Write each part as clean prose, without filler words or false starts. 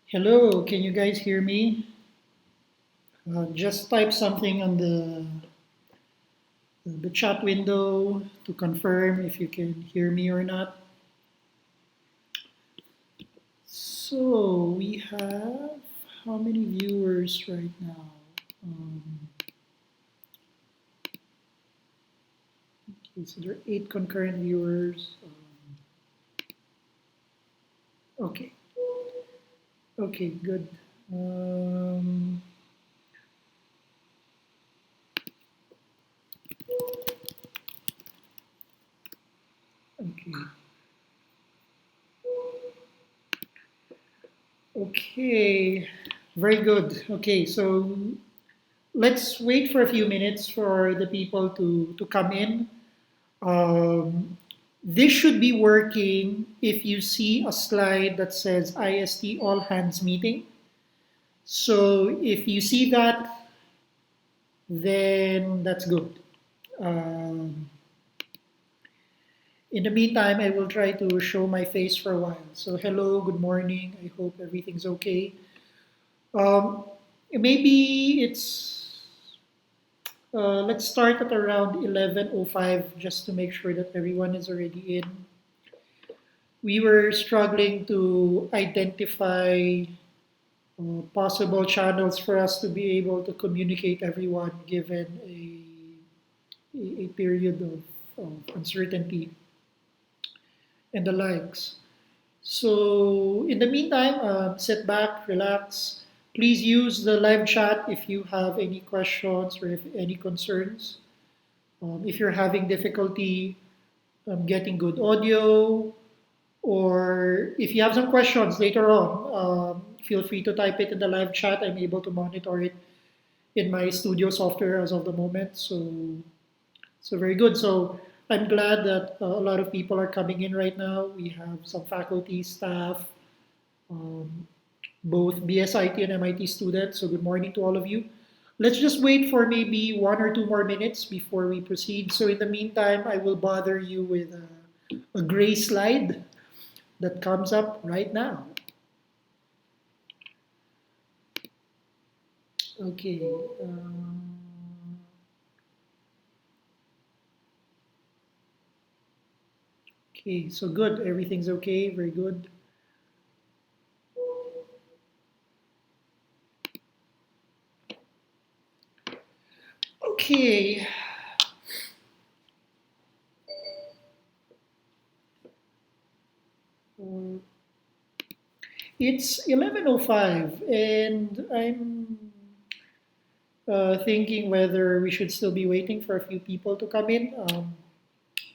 Hello, can you guys hear me? Just type something on the chat window to confirm if you can hear me or not. So we have how many viewers right now? Okay, so there are 8 concurrent viewers. Okay, okay, good. Um, okay, okay, very good. Okay, so let's wait for a few minutes for the people to come in. Um, this should be working if you see a slide that says IST All Hands Meeting. So if you see that, then that's good. Um, in the meantime, I will try to show my face for a while. So hello, good morning. I hope everything's okay. Um, maybe let's start at around 11:05 just to make sure that everyone is already in. We were struggling to identify possible channels for us to be able to communicate everyone given a period of uncertainty and the likes. So, in the meantime, sit back, relax. Please use the live chat if you have any questions or if any concerns. If you're having difficulty getting good audio, or if you have some questions later on, feel free to type it in the live chat. I'm able to monitor it in my studio software as of the moment. So very good. So I'm glad that a lot of people are coming in right now. We have some faculty, staff, um, both BSIT and MIT students. So good morning to all of you. Let's just wait for maybe 1 or 2 more minutes before we proceed. So in the meantime, I will bother you with a gray slide that comes up right now. Okay. Okay, so good. Everything's okay. Very good. Okay. Uh, it's 11:05, and I'm thinking whether we should still be waiting for a few people to come in.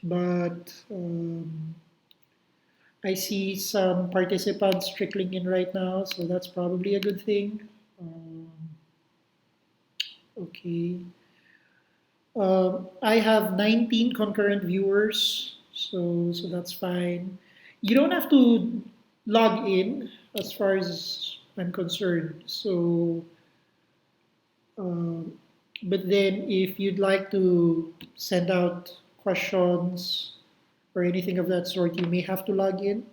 But I see some participants trickling in right now, so that's probably a good thing. Um, okay. I have 19 concurrent viewers, so that's fine. You don't have to log in as far as I'm concerned. Um, but then if you'd like to send out questions or anything of that sort, you may have to log in.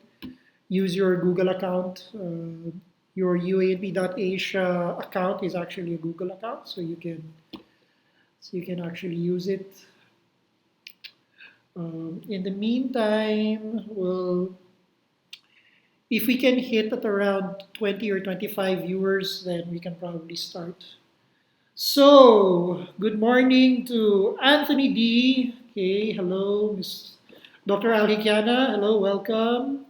Use your Google account. Your UANP.Asia account is actually a Google account, so you can actually use it. In the meantime, if we can hit at around 20 or 25 viewers, then we can probably start. So, good morning to Anthony D. Okay, hello, Miss Dr. Alhikiana. Hello, welcome.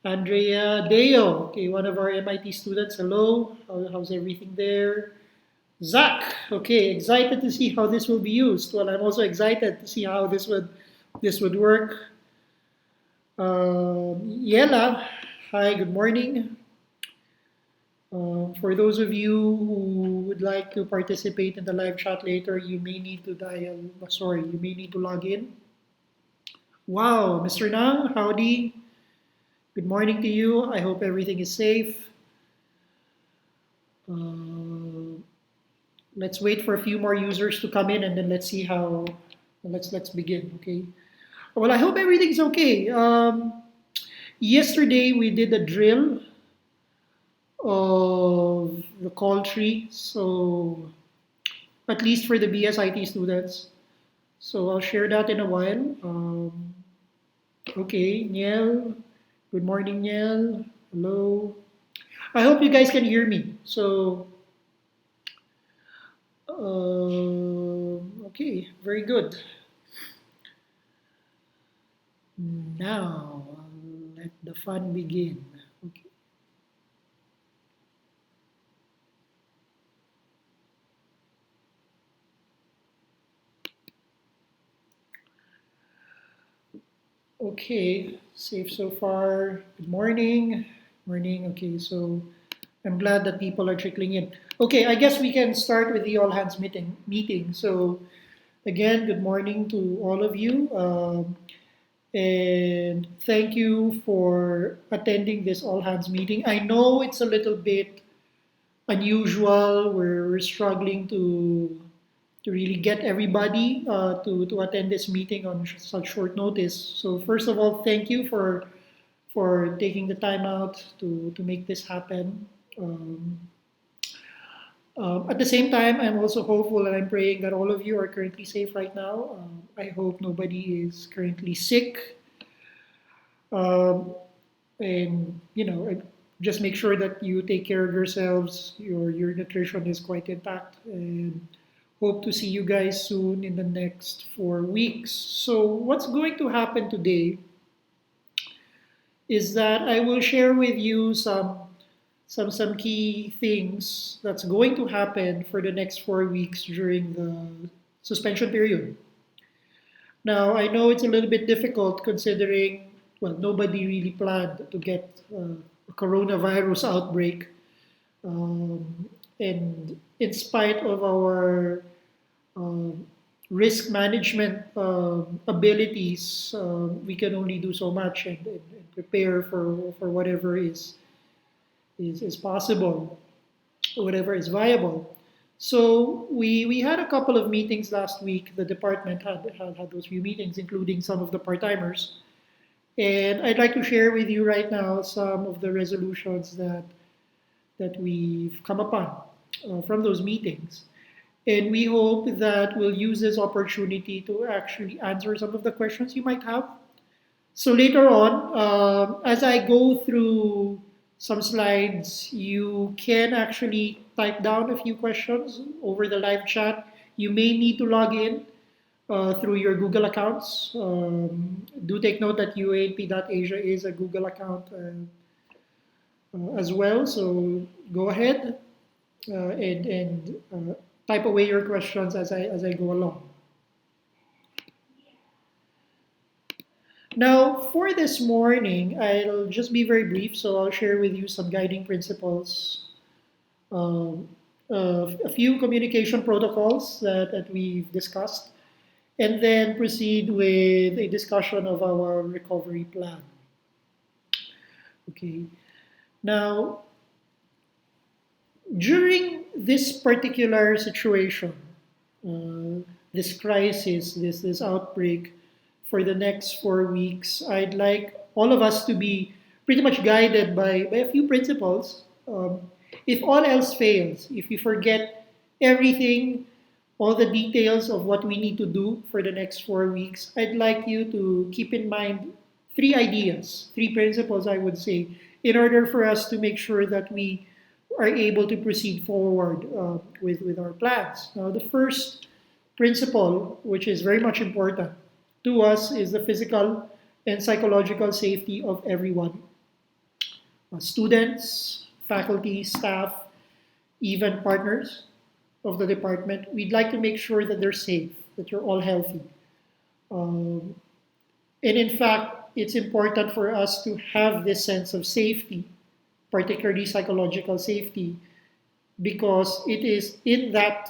Andrea Deo, okay, one of our MIT students. Hello, how's everything there? Zach, okay, excited to see how this will be used. Well, I'm also excited to see how this would work. Yela, hi, good morning. For those of you who would like to participate in the live chat later, you may need to you may need to log in. Wow, Mr. Nang, howdy. Good morning to you. I hope everything is safe. Uh, let's wait for a few more users to come in, and then let's see how. Let's begin. Okay. Well, I hope everything's okay. Yesterday we did a drill of the call tree, so at least for the BSIT students. So I'll share that in a while. Okay, Niel. Good morning, Niel. Hello. I hope you guys can hear me. So, okay, very good. Now, let the fun begin. Okay. Okay, safe so far. Good morning. Morning. Okay, so I'm glad that people are trickling in. Okay, I guess we can start with the all hands meeting. So again, good morning to all of you. And thank you for attending this all hands meeting. I know it's a little bit unusual. We're struggling to really get everybody to attend this meeting on such short notice. So first of all, thank you for taking the time out to make this happen. Um, at the same time, I'm also hopeful and I'm praying that all of you are currently safe right now. I hope nobody is currently sick. Um, and just make sure that you take care of yourselves. Your nutrition is quite intact, and hope to see you guys soon in the next 4 weeks. So what's going to happen today is that I will share with you some key things that's going to happen for the next 4 weeks during the suspension period. Now, I know it's a little bit difficult considering, well, nobody really planned to get a coronavirus outbreak. And in spite of our um, risk management abilities, we can only do so much and prepare for whatever is possible, whatever is viable. So we had a couple of meetings last week. The department had those few meetings, including some of the part-timers. And I'd like to share with you right now some of the resolutions that we've come upon from those meetings. And we hope that we'll use this opportunity to actually answer some of the questions you might have. So later on, as I go through some slides, you can actually type down a few questions over the live chat. You may need to log in through your Google accounts. Do take note that uanp.asia is a Google account as well. So go ahead and type away your questions as I go along. Now, for this morning, I'll just be very brief, so I'll share with you some guiding principles, um, a few communication protocols that we've discussed, and then proceed with a discussion of our recovery plan. Okay. Now, during this particular situation, this crisis, this outbreak, for the next 4 weeks, I'd like all of us to be pretty much guided by a few principles. If all else fails, if you forget everything, all the details of what we need to do for the next 4 weeks, I'd like you to keep in mind three ideas, three principles, I would say, in order for us to make sure that we are able to proceed forward with our plans. Now, the first principle, which is very much important to us, is the physical and psychological safety of everyone, students, faculty, staff, even partners of the department. We'd like to make sure that they're safe, that you're all healthy. Um, and in fact, it's important for us to have this sense of safety, particularly psychological safety, because it is in that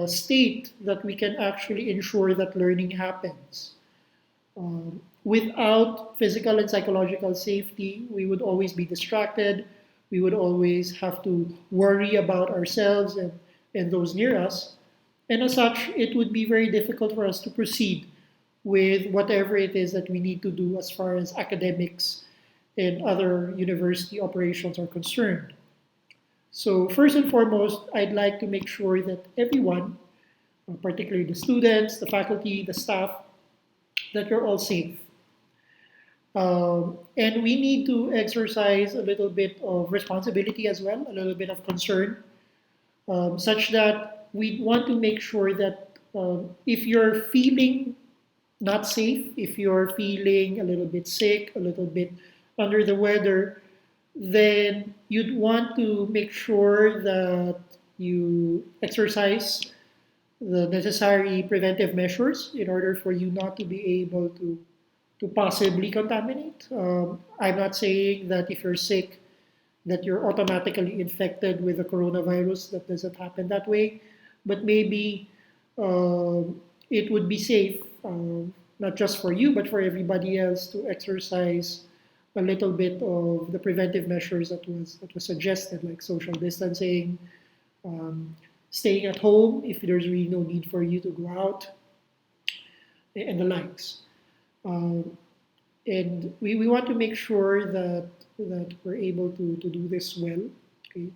state that we can actually ensure that learning happens. Without physical and psychological safety, we would always be distracted. We would always have to worry about ourselves and those near us. And as such, it would be very difficult for us to proceed with whatever it is that we need to do as far as academics and other university operations are concerned. So first and foremost, I'd like to make sure that everyone, particularly the students, the faculty, the staff, that you're all safe. And we need to exercise a little bit of responsibility as well, a little bit of concern, such that we want to make sure that if you're feeling not safe, if you're feeling a little bit sick, a little bit under the weather, then you'd want to make sure that you exercise the necessary preventive measures in order for you not to be able to possibly contaminate. I'm not saying that if you're sick, that you're automatically infected with the coronavirus. That doesn't happen that way. But maybe it would be safe, not just for you, but for everybody else to exercise a little bit of the preventive measures that was suggested, like social distancing, um, staying at home if there's really no need for you to go out, and the likes. Um, and we want to make sure that we're able to do this well. Okay.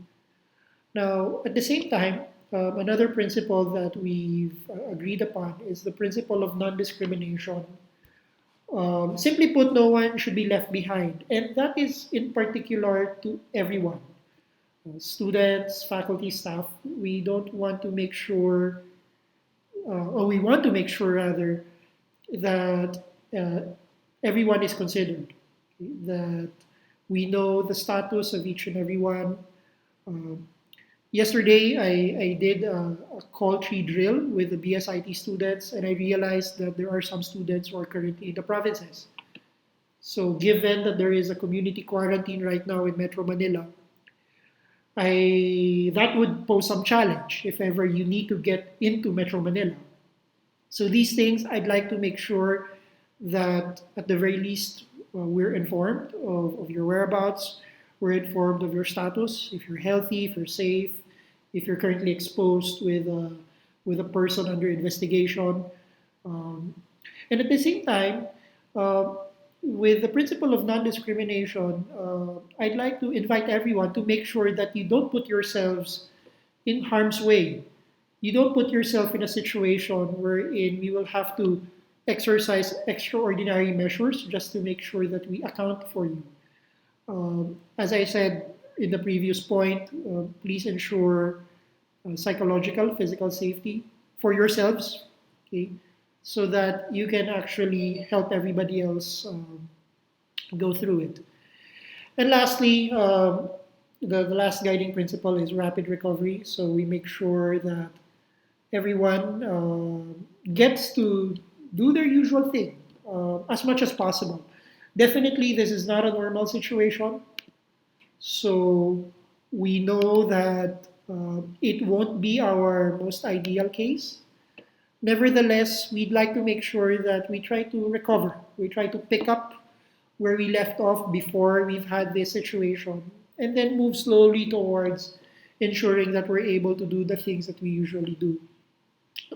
Now, at the same time, another principle that we've agreed upon is the principle of non-discrimination. Simply put, no one should be left behind, and that is in particular to everyone, students, faculty, staff. We don't want to make sure, or we want to make sure rather, that everyone is considered, that we know the status of each and every one. Um, Yesterday, I did a call tree drill with the BSIT students, and I realized that there are some students who are currently in the provinces. So, given that there is a community quarantine right now in Metro Manila, that would pose some challenge if ever you need to get into Metro Manila. So these things, I'd like to make sure that at the very least we're informed of your whereabouts, we're informed of your status, if you're healthy, if you're safe, if you're currently exposed with a person under investigation. Um, and at the same time, uh, with the principle of non-discrimination, I'd like to invite everyone to make sure that you don't put yourselves in harm's way. You don't put yourself in a situation wherein you will have to exercise extraordinary measures just to make sure that we account for you. As I said in the previous point, please ensure psychological, physical safety for yourselves, okay, so that you can actually help everybody else go through it. And lastly, the last guiding principle is rapid recovery. So we make sure that everyone gets to do their usual thing as much as possible. Definitely, this is not a normal situation. So we know that it won't be our most ideal case. Nevertheless, we'd like to make sure that we try to recover. We try to pick up where we left off before we've had this situation and then move slowly towards ensuring that we're able to do the things that we usually do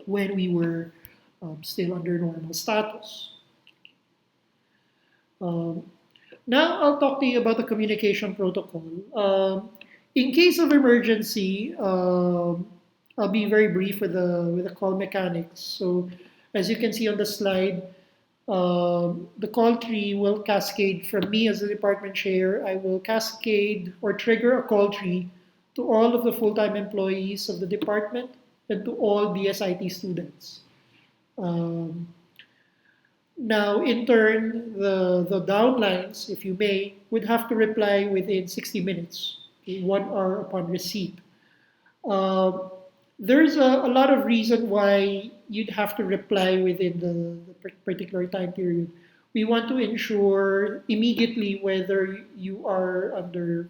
when we were still under normal status. Um, Now I'll talk to you about the communication protocol. In case of emergency, I'll be very brief with the call mechanics. So, as you can see on the slide, the call tree will cascade from me as the department chair. I will cascade or trigger a call tree to all of the full-time employees of the department and to all BSIT students. Um, Now, in turn, the downlines, if you may, would have to reply within 60 minutes, okay, 1 hour upon receipt. Uh, there's a lot of reason why you'd have to reply within the particular time period. We want to ensure immediately whether you are under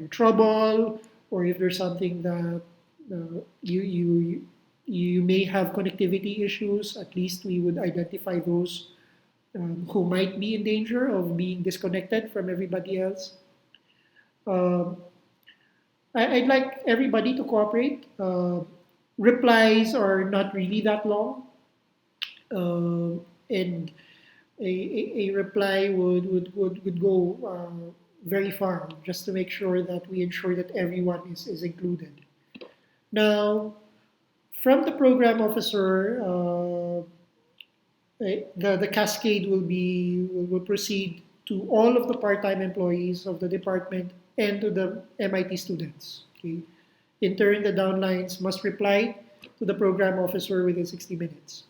trouble, or if there's something that you may have connectivity issues. At least we would identify those who might be in danger of being disconnected from everybody else. Um, I'd like everybody to cooperate. Replies are not really that long, and a reply would go very far, just to make sure that we ensure that everyone is included. Now, from the program officer, the cascade will proceed to all of the part-time employees of the department and to the MIT students. Okay? In turn, the downlines must reply to the program officer within 60 minutes.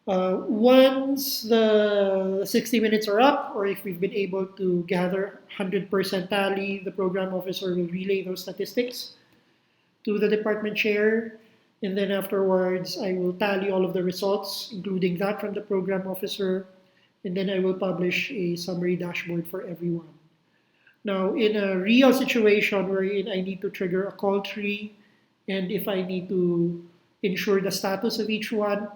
Once the 60 minutes are up, or if we've been able to gather 100% tally, the program officer will relay those statistics to the department chair. And then afterwards, I will tally all of the results, including that from the program officer. And then I will publish a summary dashboard for everyone. Now, in a real situation wherein I need to trigger a call tree, and if I need to ensure the status of each one,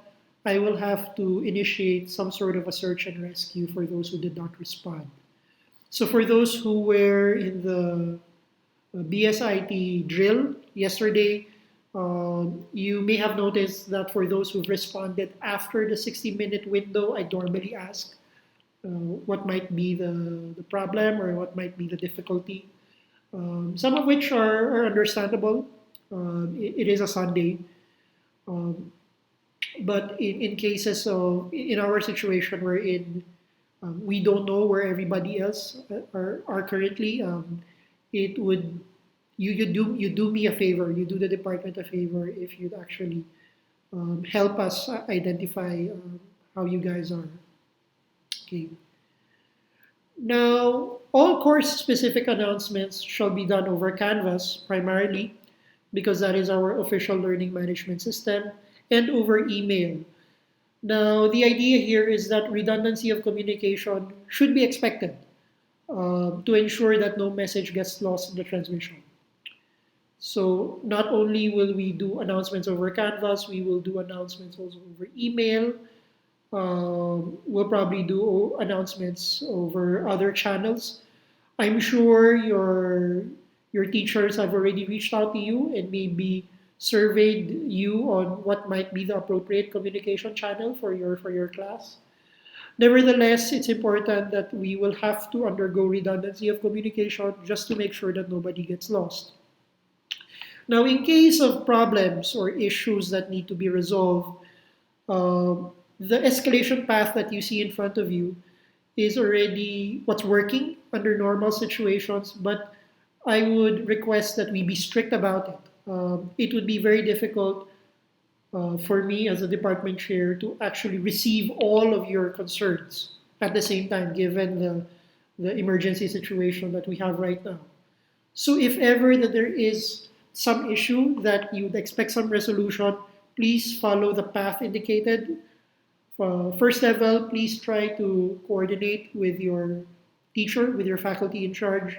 I will have to initiate some sort of a search and rescue for those who did not respond. So for those who were in the BSIT drill yesterday, you may have noticed that for those who've responded after the 60-minute window, I normally ask what might be the problem or what might be the difficulty. Some of which are understandable. It is a Sunday. But in cases of, in our situation, we're in, we don't know where everybody else are currently. It would, you do me a favor, you do the department a favor if you'd actually help us identify how you guys are. Okay. Now, all course-specific announcements shall be done over Canvas primarily, because that is our official learning management system, and over email. Now, the idea here is that redundancy of communication should be expected to ensure that no message gets lost in the transmission. So not only will we do announcements over Canvas, we will do announcements also over email. We'll probably do announcements over other channels. I'm sure your teachers have already reached out to you and maybe surveyed you on what might be the appropriate communication channel for your class. Nevertheless, it's important that we will have to undergo redundancy of communication just to make sure that nobody gets lost. Now, in case of problems or issues that need to be resolved, the escalation path that you see in front of you is already what's working under normal situations, but I would request that we be strict about it. It would be very difficult for me as a department chair to actually receive all of your concerns at the same time, given the emergency situation that we have right now. So if ever that there is some issue that you'd expect some resolution, please follow the path indicated. First level, please try to coordinate with your teacher, with your faculty in charge.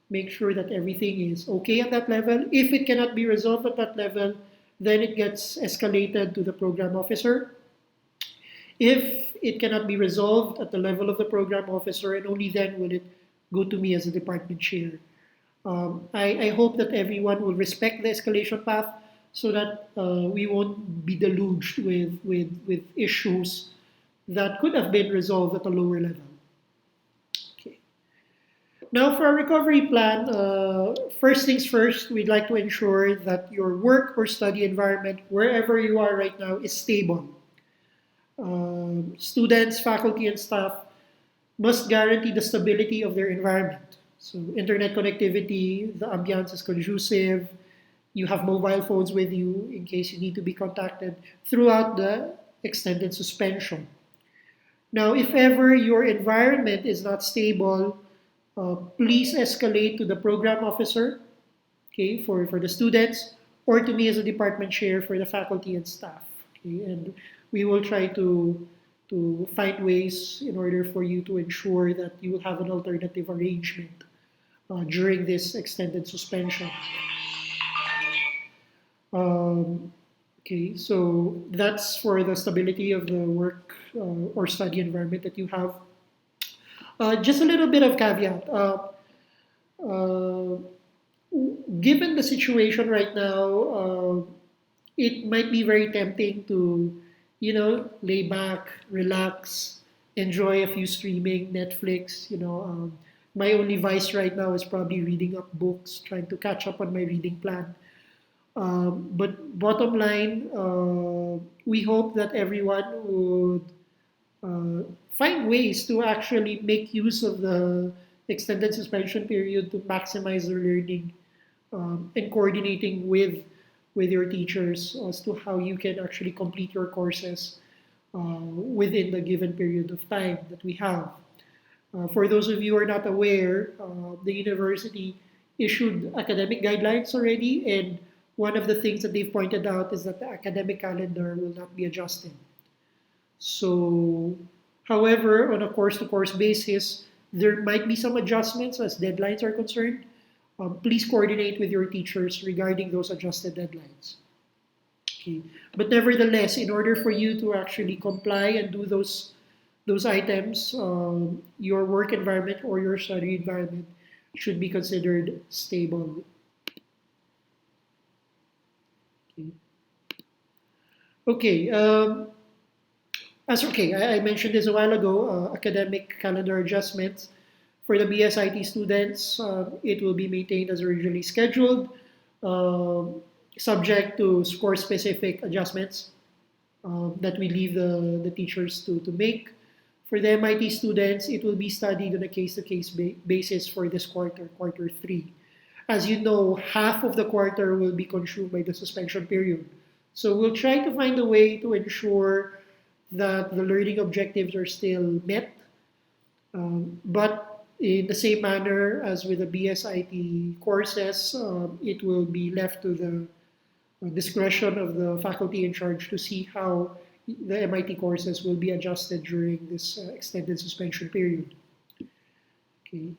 Make sure that everything is okay at that level. If it cannot be resolved at that level, then it gets escalated to the program officer. If it cannot be resolved at the level of the program officer, and only then will it go to me as a department chair. I hope that everyone will respect the escalation path so that we won't be deluged with issues that could have been resolved at a lower level. Okay. Now, for our recovery plan, first things first, we'd like to ensure that your work or study environment, wherever you are right now, is stable. Students, faculty, and staff must guarantee the stability of their environment. So internet connectivity, the ambiance is conducive, you have mobile phones with you in case you need to be contacted throughout the extended suspension. Now, if ever your environment is not stable, please escalate to the program officer, okay, for the students, or to me as a department chair for the faculty and staff. Okay? And we will try to find ways in order for you to ensure that you will have an alternative arrangement during this extended suspension. Okay, so that's for the stability of the work or study environment that you have. Just a little bit of caveat. Given the situation right now, it might be very tempting to lay back, relax, enjoy a few streaming, Netflix. My only vice right now is probably reading up books, trying to catch up on my reading plan. But bottom line, we hope that everyone would find ways to actually make use of the extended suspension period to maximize their learning, and coordinating with your teachers as to how you can actually complete your courses within the given period of time that we have. For those of you who are not aware, the university issued academic guidelines already, and one of the things that they've pointed out is that the academic calendar will not be adjusted. So, however, on a course to course basis, there might be some adjustments as deadlines are concerned. Please coordinate with your teachers regarding those adjusted deadlines. Okay. But nevertheless, in order for you to actually comply and do those items, your work environment or your study environment should be considered stable. Okay. Okay. I mentioned this a while ago. Academic calendar adjustments for the BSIT students. It will be maintained as originally scheduled, subject to score-specific adjustments that we leave the teachers to make. For the MIT students, it will be studied on a case-to-case basis for this quarter 3. As you know, half of the quarter will be consumed by the suspension period. So we'll try to find a way to ensure that the learning objectives are still met, but in the same manner as with the BSIT courses, it will be left to the discretion of the faculty in charge to see how the MIT courses will be adjusted during this extended suspension period. Okay.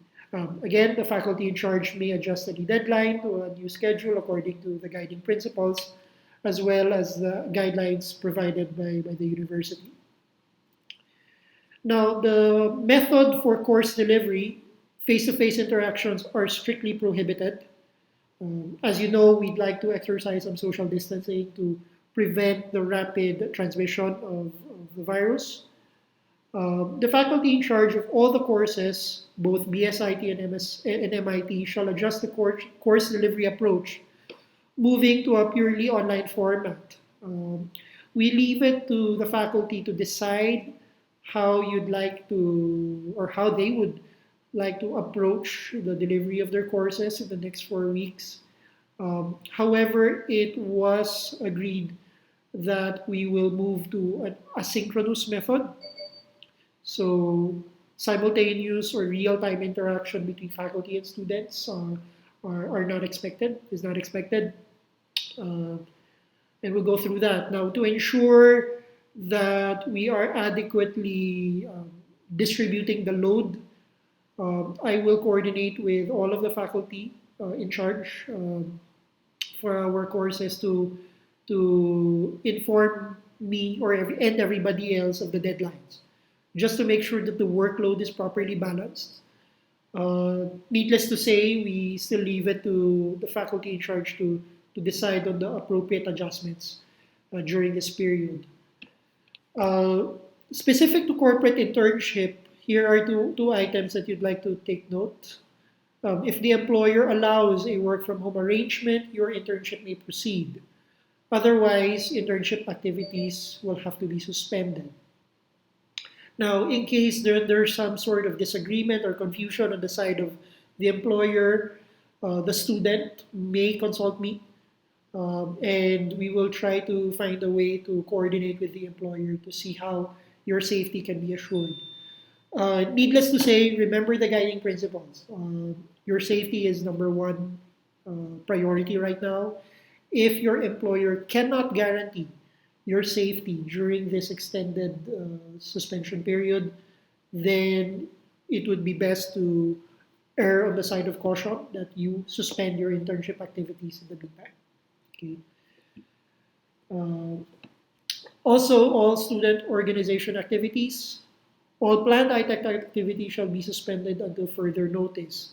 Again, the faculty in charge may adjust any deadline to a new schedule according to the guiding principles, as well as the guidelines provided by the university. Now, the method for course delivery, face-to-face interactions are strictly prohibited. As you know, we'd like to exercise some social distancing to prevent the rapid transmission of the virus. The faculty in charge of all the courses, both BSIT and MIT, shall adjust the course delivery approach, moving to a purely online format. We leave it to the faculty to decide how you'd like to, or how they would like to approach the delivery of their courses in the next 4 weeks. However, it was agreed that we will move to an asynchronous method. So simultaneous or real-time interaction between faculty and students are not expected, is not expected. And we'll go through that. Now, to ensure that we are adequately distributing the load, I will coordinate with all of the faculty in charge for our courses to inform me and everybody else of the deadlines, just to make sure that the workload is properly balanced. Needless to say, we still leave it to the faculty in charge to decide on the appropriate adjustments during this period. Specific to corporate internship, here are two items that you'd like to take note. If the employer allows a work from home arrangement, your internship may proceed. Otherwise, internship activities will have to be suspended. Now, in case there's some sort of disagreement or confusion on the side of the employer, the student may consult me, and we will try to find a way to coordinate with the employer to see how your safety can be assured. Needless to say, remember the guiding principles. Your safety is number one priority right now. If your employer cannot guarantee your safety during this extended suspension period, then it would be best to err on the side of caution that you suspend your internship activities in the meantime. Okay. Also, all student organization activities, all planned ITEC activities shall be suspended until further notice,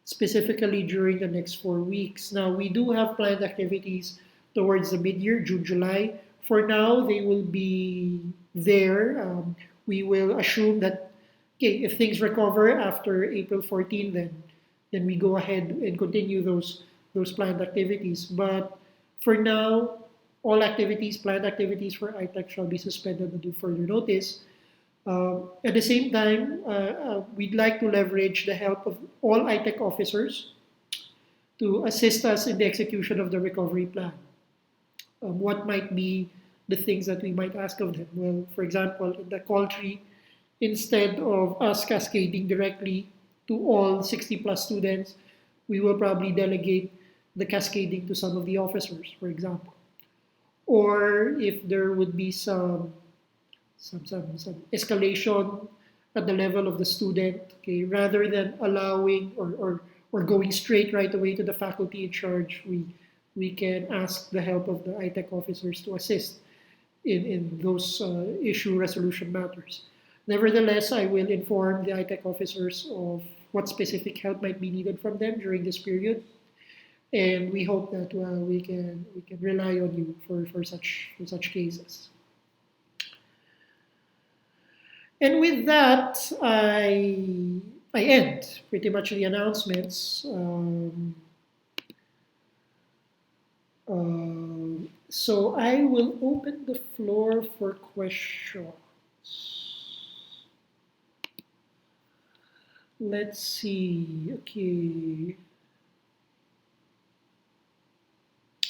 specifically during the next 4 weeks. Now, we do have planned activities towards the mid-year, June, July. For now, they will be there. We will assume that, okay, if things recover after April 14, then we go ahead and continue those planned activities. But for now, all activities, planned activities for ITEC shall be suspended until further notice. At the same time, we'd like to leverage the help of all ITEC officers to assist us in the execution of the recovery plan. What might be the things that we might ask of them? Well, for example, in the call tree, instead of us cascading directly to all 60 plus students, we will probably delegate the cascading to some of the officers, for example. Or if there would be some escalation at the level of the student, okay, rather than allowing or going straight right away to the faculty in charge, we can ask the help of the ITEC officers to assist in those issue resolution matters. Nevertheless, I will inform the ITEC officers of what specific help might be needed from them during this period, and we hope that we can rely on you for such cases. And with that, I end pretty much the announcements. So I will open the floor for questions. Let's see. Okay.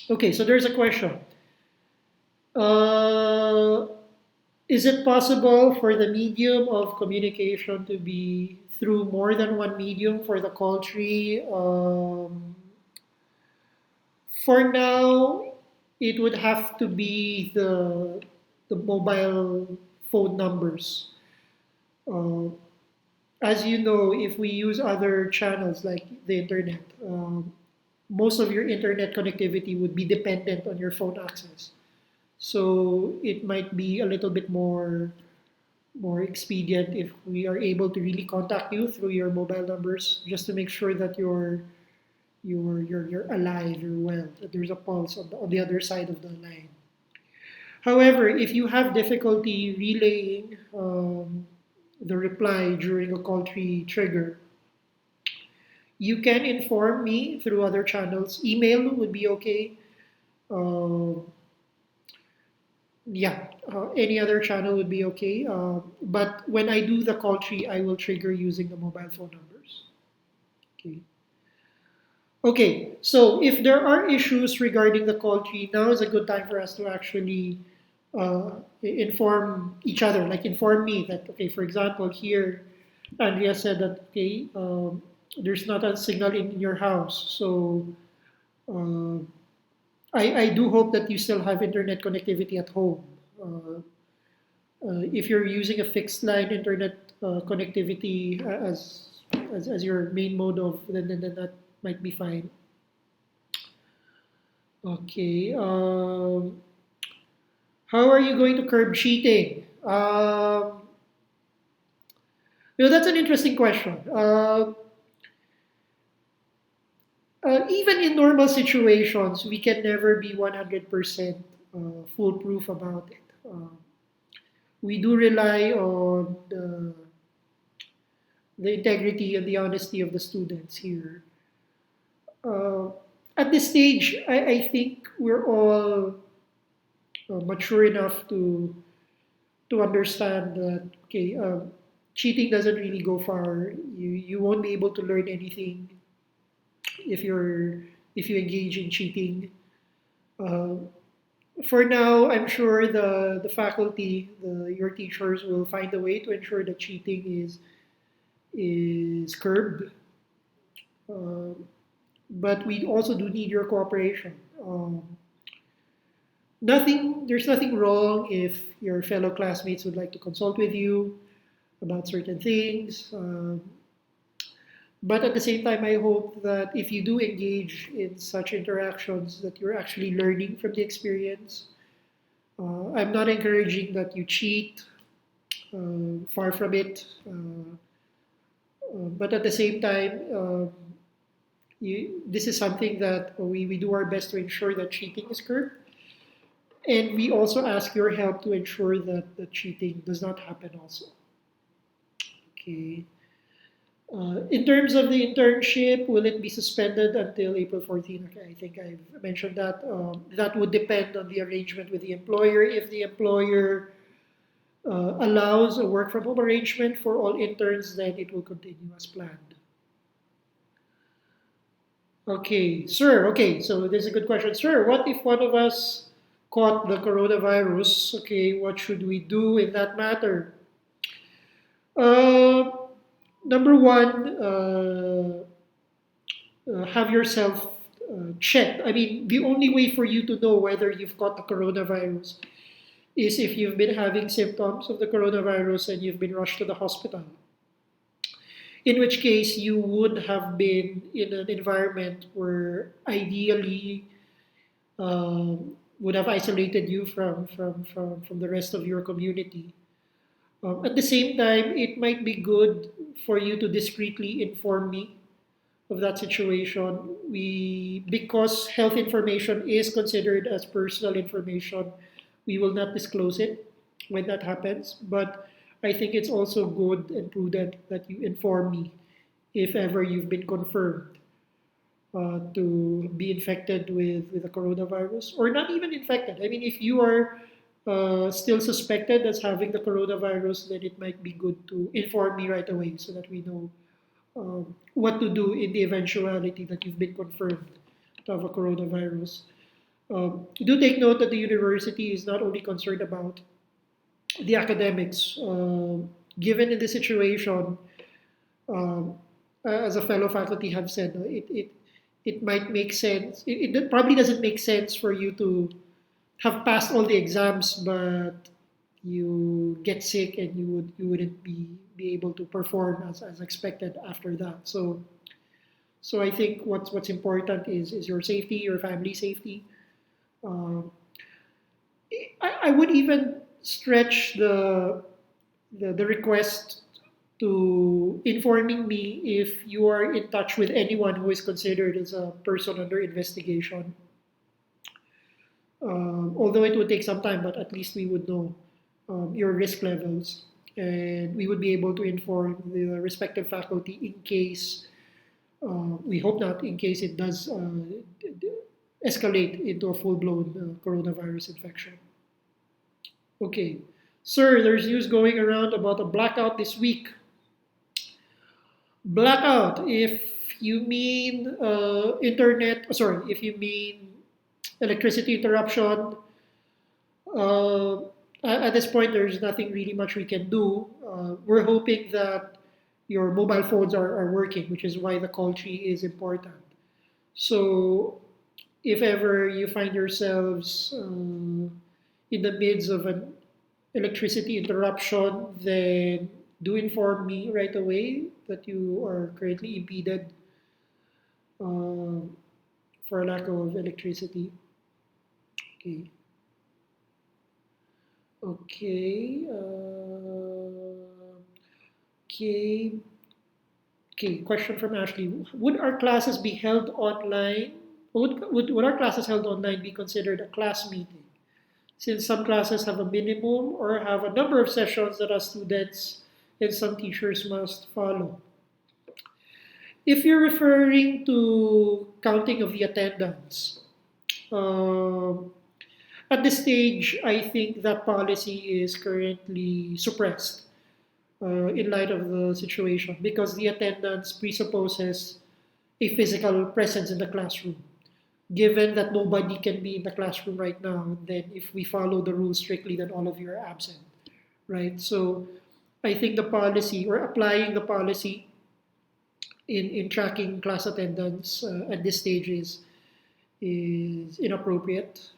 Okay, so there's a question. Is it possible for the medium of communication to be through more than one medium for the call tree? For now, it would have to be the mobile phone numbers. As you know, if we use other channels like the internet, most of your internet connectivity would be dependent on your phone access. So it might be a little bit more expedient if we are able to really contact you through your mobile numbers, just to make sure that you're alive, you're well, that there's a pulse on the other side of the line. However, if you have difficulty relaying the reply during a call tree trigger, you can inform me through other channels. Email would be okay. Any other channel would be okay. But when I do the call tree, I will trigger using the mobile phone numbers. Okay. Okay, so if there are issues regarding the call tree, now is a good time for us to actually inform each other, like inform me that, okay, for example, here, Andrea said that, okay, there's not a signal in your house. So I do hope that you still have internet connectivity at home. If you're using a fixed line internet connectivity as your main mode of, then that might be fine. Okay. How are you going to curb cheating? That's an interesting question. Even in normal situations, we can never be 100% foolproof about it. We do rely on the integrity and the honesty of the students here. At this stage, I think we're all mature enough to understand that, okay, cheating doesn't really go far. You won't be able to learn anything if you engage in cheating. For now, I'm sure the faculty, your teachers will find a way to ensure that cheating is curbed. But we also do need your cooperation. There's nothing wrong if your fellow classmates would like to consult with you about certain things. But at the same time, I hope that if you do engage in such interactions, that you're actually learning from the experience. I'm not encouraging that you cheat, far from it. But at the same time, this is something that we do our best to ensure that cheating is curbed. And we also ask your help to ensure that the cheating does not happen also. Okay. In terms of the internship, will it be suspended until April 14? Okay, I think I've mentioned that. That would depend on the arrangement with the employer. If the employer allows a work from home arrangement for all interns, then it will continue as planned. Okay, sir. Okay, so this is a good question. Sir, what if one of us caught the coronavirus? Okay, what should we do in that matter? Uh, Number one, have yourself checked. I mean, the only way for you to know whether you've got the coronavirus is if you've been having symptoms of the coronavirus and you've been rushed to the hospital. In which case, you would have been in an environment where ideally would have isolated you from the rest of your community. At the same time, it might be good for you to discreetly inform me of that situation. Because health information is considered as personal information, we will not disclose it when that happens. But I think it's also good and prudent that you inform me if ever you've been confirmed to be infected with the coronavirus, or not even infected. I mean, if you are still suspected as having the coronavirus, then it might be good to inform me right away so that we know what to do in the eventuality that you've been confirmed to have a coronavirus. Do take note that the university is not only concerned about the academics. Given in the situation, um, as a fellow faculty have said, it might make sense. It probably doesn't make sense for you to have passed all the exams, but you get sick and you wouldn't be able to perform as expected after that. So I think what's important is your safety, your family safety. Um, I would even stretch the request to informing me if you are in touch with anyone who is considered as a person under investigation. Although it would take some time, but at least we would know your risk levels, and we would be able to inform the respective faculty in case, we hope not, in case it does escalate into a full-blown coronavirus infection. Okay. Sir, there's news going around about a blackout this week. Blackout, if you mean if you mean electricity interruption, uh, at this point, there's nothing really much we can do. We're hoping that your mobile phones are working, which is why the call tree is important. So, if ever you find yourselves in the midst of an electricity interruption, then do inform me right away that you are currently impeded uh, for lack of electricity. Okay. Okay. Okay. Okay. Question from Ashley: would our classes be held online? Would our classes held online be considered a class meeting? Since some classes have a minimum or have a number of sessions that our students and some teachers must follow. If you're referring to counting of the attendance, um, at this stage, I think that policy is currently suppressed in light of the situation because the attendance presupposes a physical presence in the classroom. Given that nobody can be in the classroom right now, then if we follow the rules strictly, then all of you are absent, right? So I think the policy or applying the policy in tracking class attendance at this stage is inappropriate.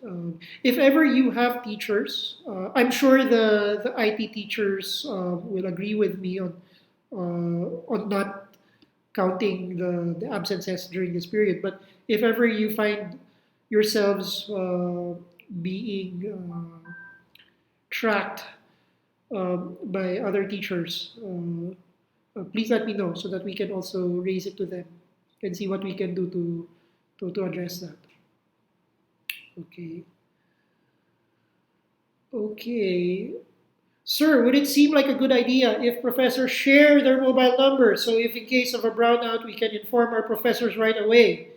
If ever you have teachers, I'm sure the IT teachers will agree with me on not counting the absences during this period. But if ever you find yourselves being tracked by other teachers, please let me know so that we can also raise it to them and see what we can do to address that. Okay. Okay. Sir, would it seem like a good idea if professors share their mobile number so if in case of a brownout, we can inform our professors right away?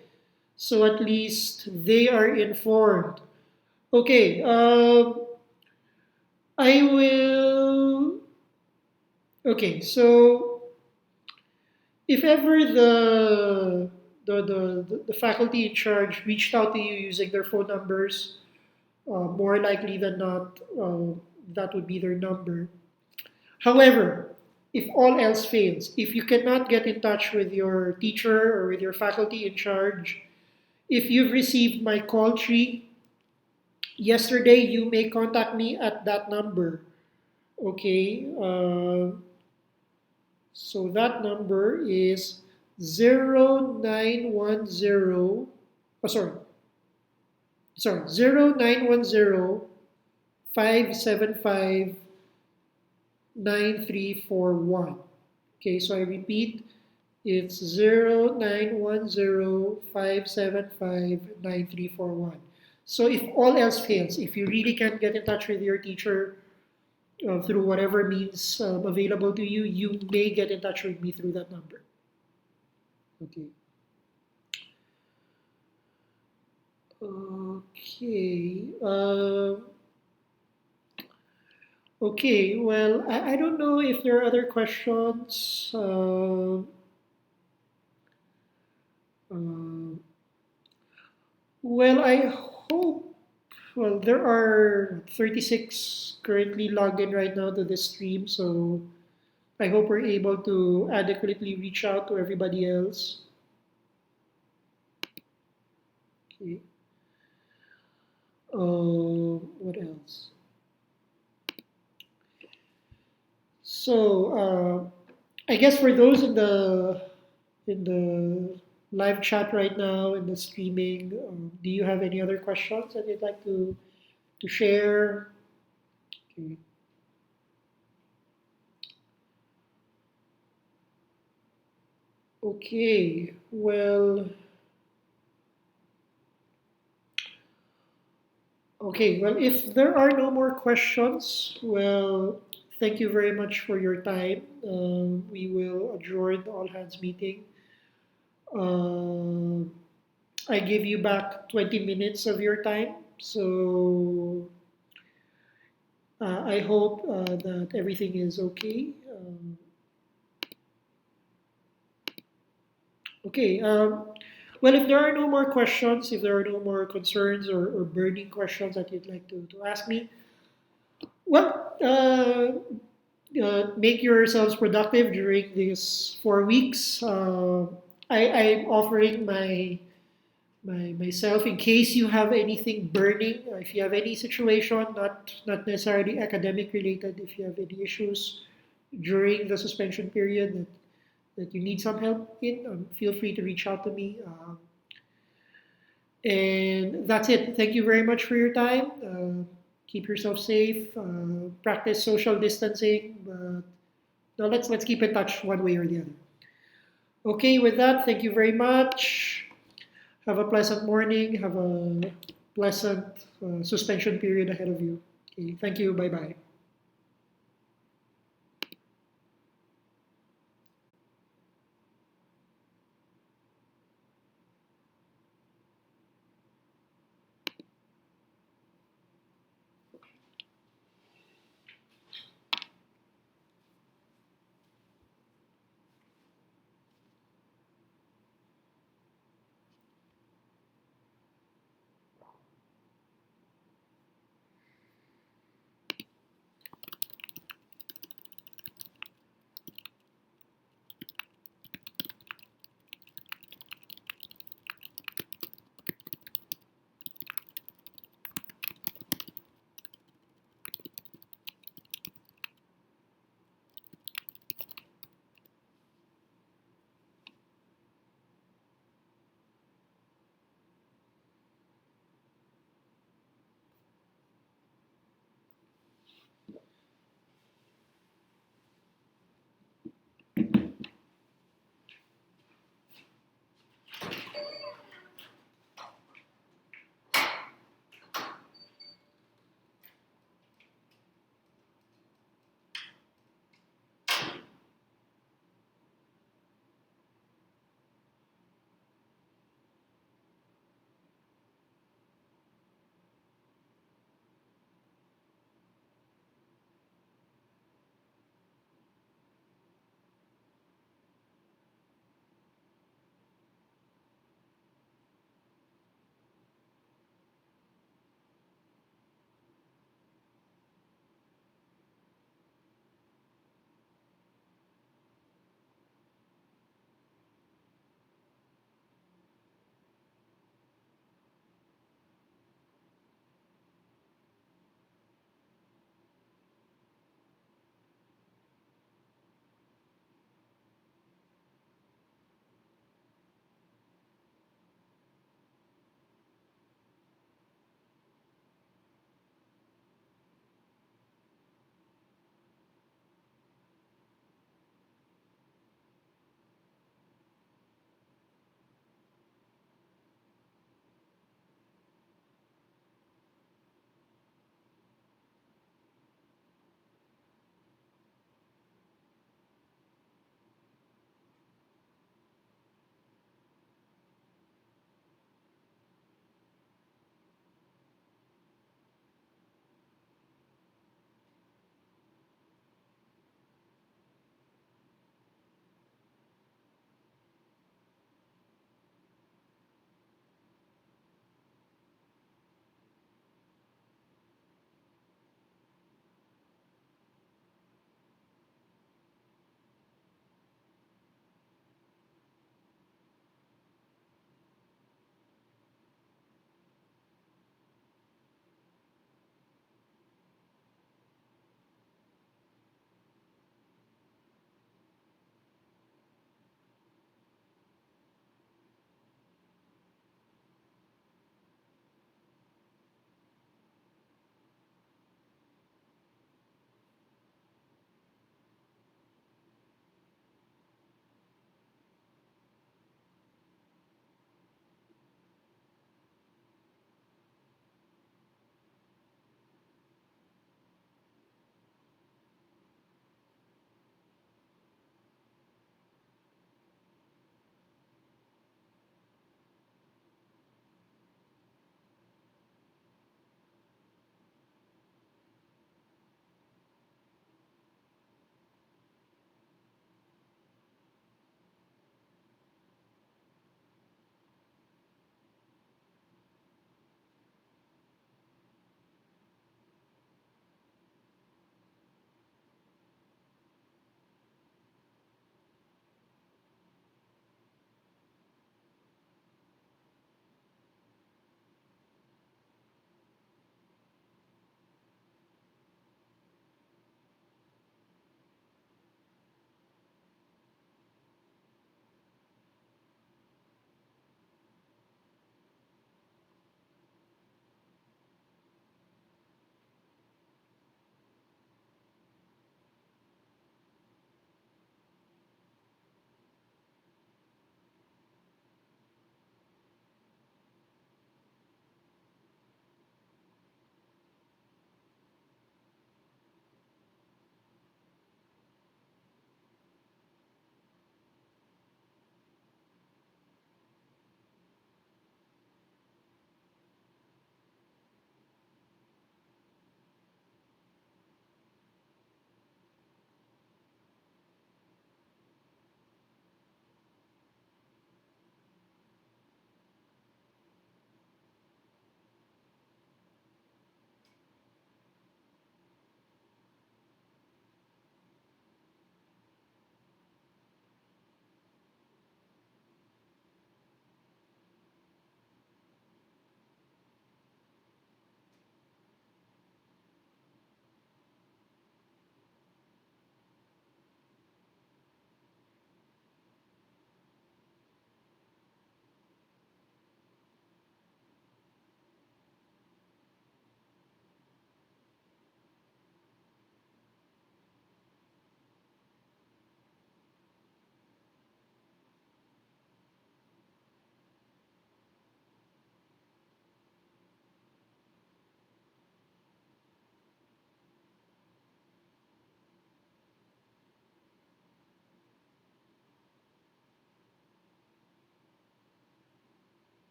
So at least they are informed. Okay, I will. Okay, so if ever the faculty in charge reached out to you using their phone numbers, more likely than not, that would be their number. However, if all else fails, if you cannot get in touch with your teacher or with your faculty in charge, if you've received my call tree yesterday, you may contact me at that number. Okay, so that number is 0910. Oh, sorry, 0910-575-9341. Okay, so I repeat, it's 0910-575-9341. So if all else fails, if you really can't get in touch with your teacher through whatever means available to you, you may get in touch with me through that number. Okay. Okay. Okay. Well, I don't know if there are other questions. Uh, well, I hope. Well, there are 36 currently logged in right now to this stream, so I hope we're able to adequately reach out to everybody else. Okay. What else? So, I guess for those in the live chat right now in the streaming, do you have any other questions that you'd like to share? Okay. Okay. Well. Okay. Well, if there are no more questions, well, thank you very much for your time. We will adjourn the all hands meeting. Uh, I give you back 20 minutes of your time. So I hope that everything is okay. Okay. Well, if there are no more questions, if there are no more concerns or burning questions that you'd like to ask me, well, make yourselves productive during these 4 weeks. I'm offering myself in case you have anything burning, if you have any situation, not necessarily academic related, if you have any issues during the suspension period that you need some help in, feel free to reach out to me. And that's it. Thank you very much for your time. Keep yourself safe. Practice social distancing. But now let's keep in touch one way or the other. Okay, with that, thank you very much. Have a pleasant morning. Have a pleasant suspension period ahead of you. Okay, thank you. Bye bye.